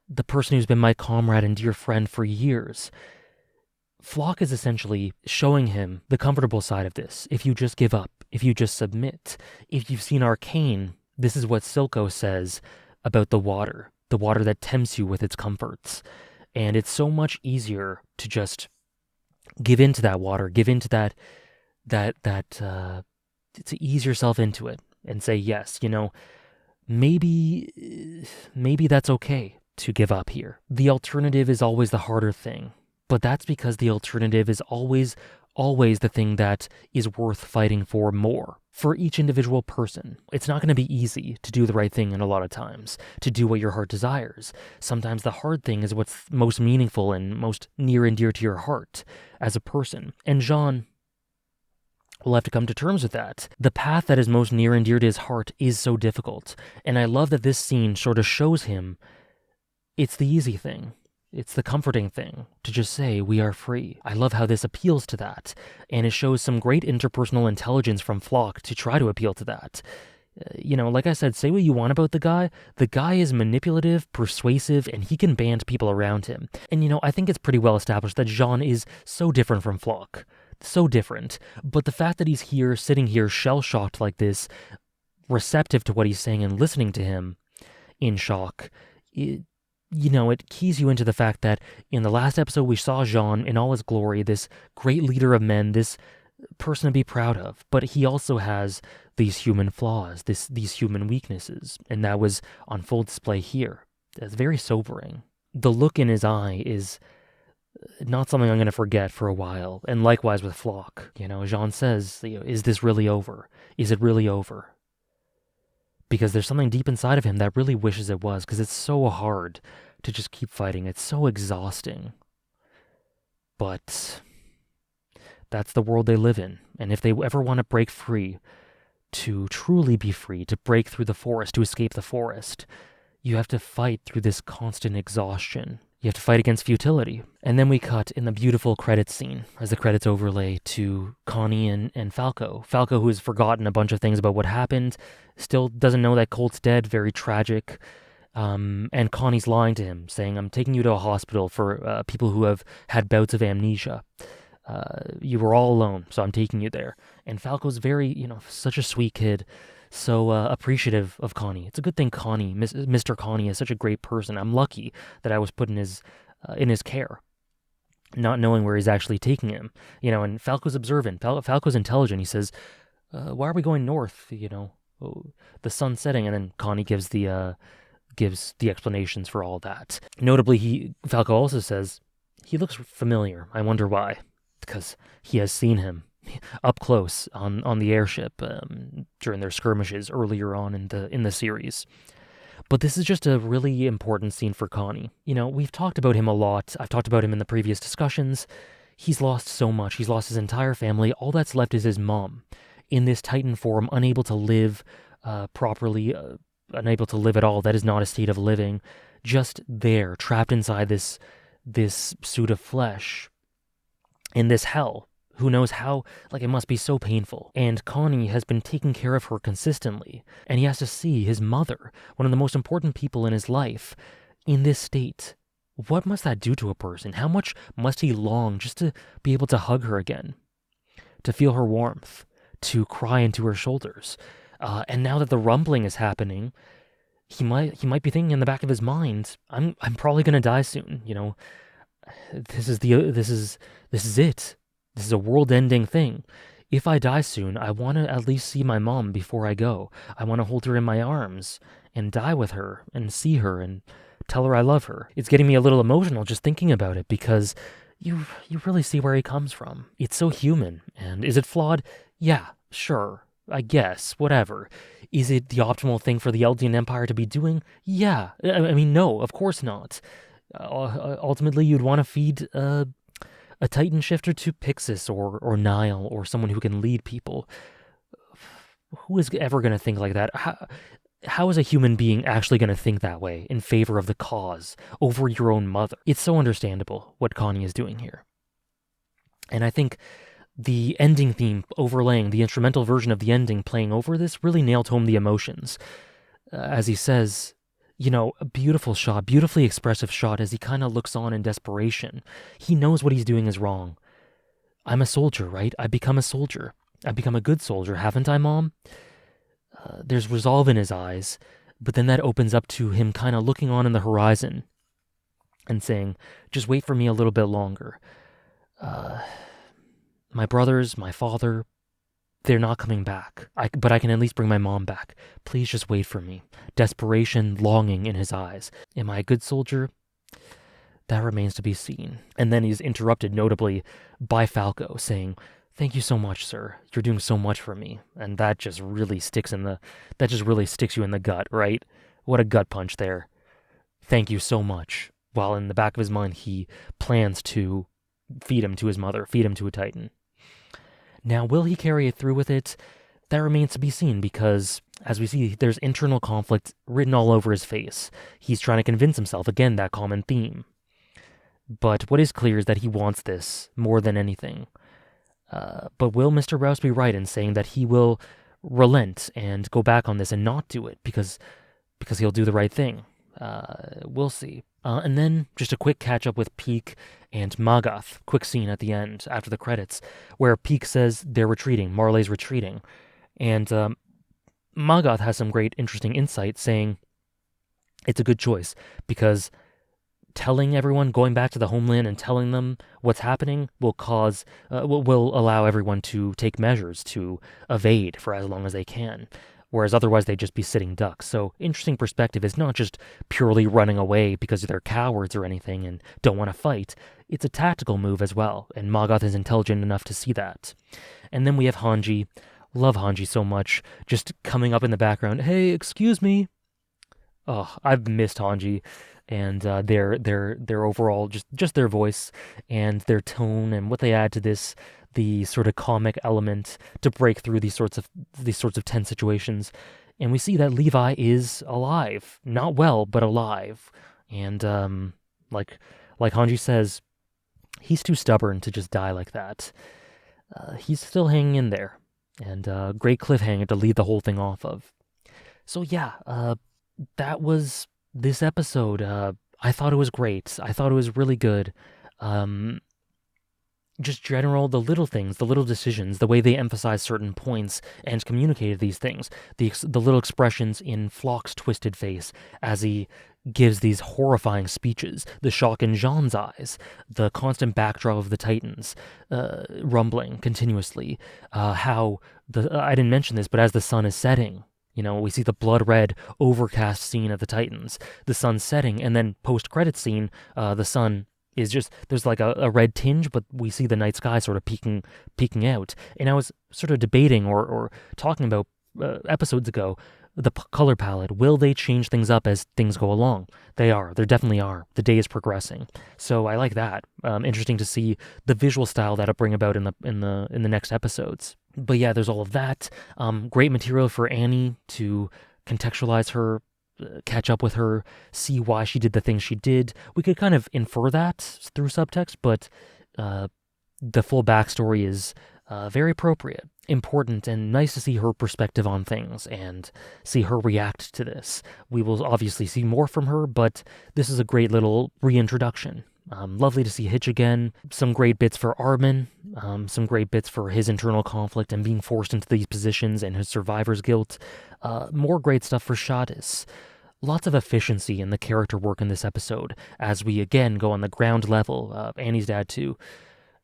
the person who's been my comrade and dear friend for years. Floch is essentially showing him the comfortable side of this. If you just give up, if you just submit. If you've seen Arcane, this is what Silco says about the water that tempts you with its comforts. And it's so much easier to just give into that water, give into that to ease yourself into it and say, yes, maybe that's okay to give up here. The alternative is always the harder thing. But that's because the alternative is always the thing that is worth fighting for more. For each individual person, it's not going to be easy to do the right thing, and a lot of times, to do what your heart desires. Sometimes the hard thing is what's most meaningful and most near and dear to your heart as a person. And Jean will have to come to terms with that. The path that is most near and dear to his heart is so difficult. And I love that this scene sort of shows him it's the easy thing. It's the comforting thing to just say, we are free. I love how this appeals to that, and it shows some great interpersonal intelligence from Floch to try to appeal to that. Like I said, say what you want about the guy. The guy is manipulative, persuasive, and he can band people around him. And I think it's pretty well established that Jean is so different from Floch. So different. But the fact that he's here, sitting here, shell-shocked like this, receptive to what he's saying and listening to him in shock, it keys you into the fact that in the last episode we saw Jean in all his glory, this great leader of men, this person to be proud of, but he also has these human flaws, these human weaknesses, and that was on full display here. That's very sobering. The look in his eye is not something I'm going to forget for a while, and likewise with Floch. Jean says, is this really over? Is it really over? Because there's something deep inside of him that really wishes it was, because it's so hard to just keep fighting. It's so exhausting. But that's the world they live in. And if they ever want to break free, to truly be free, to break through the forest, to escape the forest, you have to fight through this constant exhaustion. You have to fight against futility. And then we cut in the beautiful credits scene, as the credits overlay, to Connie and Falco. Falco, who has forgotten a bunch of things about what happened, still doesn't know that Colt's dead, very tragic. And Connie's lying to him, saying, I'm taking you to a hospital for people who have had bouts of amnesia. You were all alone, so I'm taking you there. And Falco's very, such a sweet kid, so appreciative of Connie. It's a good thing Mr. Connie is such a great person. I'm lucky that I was put in his care. not knowing where he's actually taking him. And Falco's observant. Falco's intelligent. He says, why are we going north? The sun's setting. And then Connie gives the explanations for all that. Notably, Falco also says, he looks familiar. I wonder why. Because he has seen him up close on the airship during their skirmishes earlier on in the series. But this is just a really important scene for Connie. We've talked about him a lot. I've talked about him in the previous discussions. He's lost so much. He's lost his entire family. All that's left is his mom in this Titan form, unable to live properly, unable to live at all. That is not a state of living. Just there, trapped inside this suit of flesh in this hell. Who knows how, it must be so painful. And Connie has been taking care of her consistently. And he has to see his mother, one of the most important people in his life, in this state. What must that do to a person? How much must he long just to be able to hug her again? To feel her warmth? To cry into her shoulders? And now that the rumbling is happening, he might be thinking in the back of his mind, I'm probably gonna die soon, This is it. This is a world-ending thing. If I die soon, I want to at least see my mom before I go. I want to hold her in my arms and die with her and see her and tell her I love her. It's getting me a little emotional just thinking about it because you really see where he comes from. It's so human. And is it flawed? Yeah, sure. I guess. Whatever. Is it the optimal thing for the Eldian Empire to be doing? Yeah. I mean, no, of course not. Ultimately, you'd want to feed a Titan shifter to Pixis or Nile or someone who can lead people. Who is ever going to think like that? How is a human being actually going to think that way in favor of the cause over your own mother? It's so understandable what Connie is doing here. And I think the ending theme overlaying, the instrumental version of the ending playing over this really nailed home the emotions. As he says, a beautiful shot, beautifully expressive shot as he kind of looks on in desperation. He knows what he's doing is wrong. I'm a soldier, right? I become a soldier. I become a good soldier, haven't I, Mom? There's resolve in his eyes, but then that opens up to him kind of looking on in the horizon and saying, just wait for me a little bit longer. My brothers, my father, they're not coming back, but I can at least bring my mom back. Please just wait for me. Desperation, longing in his eyes. Am I a good soldier? That remains to be seen. And then he's interrupted notably by Falco saying, thank you so much, sir. You're doing so much for me. And that just really sticks you in the gut, right? What a gut punch there. Thank you so much. While in the back of his mind, he plans to feed him to his mother, feed him to a Titan. Now, will he carry it through with it? That remains to be seen because, as we see, there's internal conflict written all over his face. He's trying to convince himself, again, that common theme. But what is clear is that he wants this more than anything. But will Mr. Rouse be right in saying that he will relent and go back on this and not do it because he'll do the right thing? We'll see. And then just a quick catch up with Peak and Magath. Quick scene at the end after the credits where Peak says they're retreating. Marley's retreating. And Magath has some great interesting insight saying it's a good choice because telling everyone, going back to the homeland and telling them what's happening will allow everyone to take measures to evade for as long as they can. Whereas otherwise they'd just be sitting ducks. So interesting perspective is not just purely running away because they're cowards or anything and don't want to fight. It's a tactical move as well, and Magath is intelligent enough to see that. And then we have Hanji. Love Hanji so much, just coming up in the background. Hey, excuse me. Oh, I've missed Hanji and their overall just their voice and their tone and what they add to this. The sort of comic element to break through these sorts of tense situations. And we see that Levi is alive. Not well, but alive. And like Hanji says, he's too stubborn to just die like that. He's still hanging in there. And great cliffhanger to lead the whole thing off of. So yeah, that was this episode. I thought it was great. I thought it was really good. just general, the little things, the little decisions, the way they emphasize certain points and communicated these things, the little expressions in Flock's twisted face as he gives these horrifying speeches, the shock in Jean's eyes, the constant backdrop of the Titans rumbling continuously, how I didn't mention this, but as the sun is setting, we see the blood-red, overcast scene of the Titans, the sun setting, and then post-credit scene, the sun is just, there's like a red tinge, but we see the night sky sort of peeking out. And I was sort of debating or talking about episodes ago, the color palette. Will they change things up as things go along? They are. They definitely are. The day is progressing. So I like that. Interesting to see the visual style that'll bring about in the next episodes. But yeah, there's all of that. Great material for Annie to contextualize her, catch up with her, see why she did the things she did. We could kind of infer that through subtext, but the full backstory is very appropriate, important, and nice to see her perspective on things and see her react to this. We will obviously see more from her, but this is a great little reintroduction. Lovely to see Hitch again. Some great bits for Armin. Some great bits for his internal conflict and being forced into these positions and his survivor's guilt. More great stuff for Shadis. Lots of efficiency in the character work in this episode as we again go on the ground level, Annie's dad too,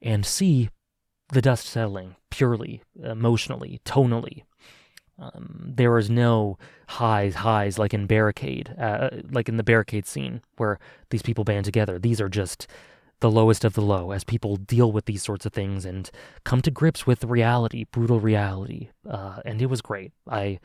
and see the dust settling purely, emotionally, tonally. There is no highs like in Barricade, like in the Barricade scene where these people band together. These are just the lowest of the low as people deal with these sorts of things and come to grips with reality, brutal reality. And it was great. I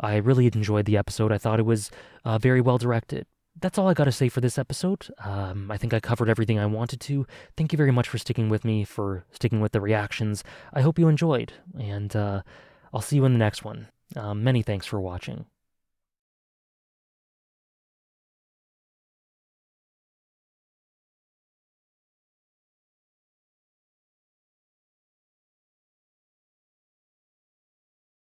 really enjoyed the episode. I thought it was very well directed. That's all I got to say for this episode. I think I covered everything I wanted to. Thank you very much for sticking with me, for sticking with the reactions. I hope you enjoyed, and I'll see you in the next one. Many thanks for watching.